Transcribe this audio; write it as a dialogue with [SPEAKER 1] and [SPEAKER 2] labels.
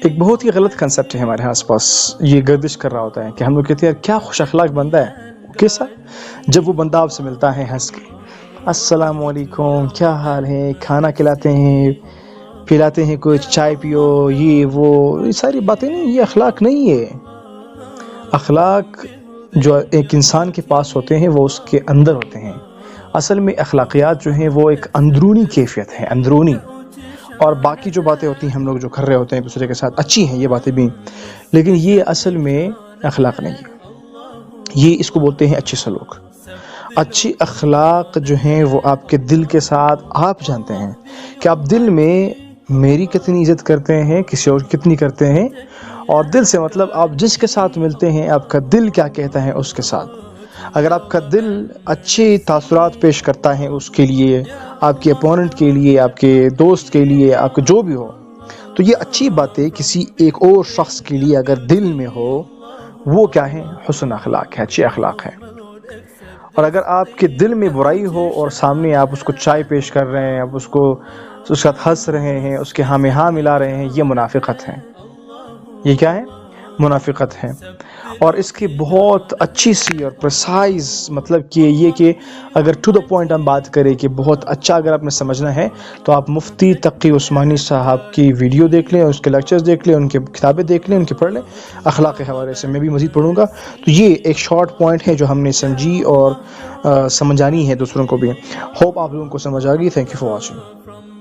[SPEAKER 1] ایک بہت ہی غلط کنسیپٹ ہے ہمارے آس پاس، یہ گردش کر رہا ہوتا ہے کہ ہم لوگ کہتے ہیں کیا خوش اخلاق بندہ ہے. کیسا؟ جب وہ بندہ آپ سے ملتا ہے ہنس کے السلام علیکم، کیا حال ہے، کھانا کھلاتے ہیں، پلاتے ہیں، کچھ چائے پیو، یہ وہ، یہ ساری باتیں نہیں، یہ اخلاق نہیں ہے. اخلاق جو ایک انسان کے پاس ہوتے ہیں وہ اس کے اندر ہوتے ہیں. اصل میں اخلاقیات جو ہیں وہ ایک اندرونی کیفیت ہے، اندرونی. اور باقی جو باتیں ہوتی ہیں ہم لوگ جو کر رہے ہوتے ہیں دوسرے کے ساتھ، اچھی ہیں یہ باتیں بھی، لیکن یہ اصل میں اخلاق نہیں ہے. یہ اس کو بولتے ہیں اچھی سلوک. اچھی اخلاق جو ہیں وہ آپ کے دل کے ساتھ، آپ جانتے ہیں کہ آپ دل میں میری کتنی عزت کرتے ہیں، کسی اور کی کتنی کرتے ہیں. اور دل سے مطلب آپ جس کے ساتھ ملتے ہیں آپ کا دل کیا کہتا ہے اس کے ساتھ. اگر آپ کا دل اچھے تاثرات پیش کرتا ہے اس کے لیے، آپ کے اپوننٹ کے لیے، آپ کے دوست کے لیے، آپ کے جو بھی ہو، تو یہ اچھی باتیں کسی ایک اور شخص کے لیے اگر دل میں ہو، وہ کیا ہے؟ حسن اخلاق ہے، اچھی اخلاق ہے. اور اگر آپ کے دل میں برائی ہو اور سامنے آپ اس کو چائے پیش کر رہے ہیں، آپ اس کو اس کے ساتھ ہنس رہے ہیں، اس کے ہاں میں ہاں ملا رہے ہیں، یہ منافقت ہے. یہ کیا ہے؟ منافقت ہے. اور اس کی بہت اچھی سی اور پریسائز مطلب کہ یہ کہ اگر ٹو دا پوائنٹ ہم بات کریں کہ بہت اچھا اگر آپ نے سمجھنا ہے تو آپ مفتی تقی عثمانی صاحب کی ویڈیو دیکھ لیں، اس کے لیکچرز دیکھ لیں، ان کی کتابیں دیکھ لیں، ان کی پڑھ لیں. اخلاق کے حوالے سے میں بھی مزید پڑھوں گا. تو یہ ایک شارٹ پوائنٹ ہے جو ہم نے سمجھی اور سمجھانی ہے دوسروں کو بھی. ہوپ آپ لوگوں کو سمجھ آ گئی. Thank you for watching.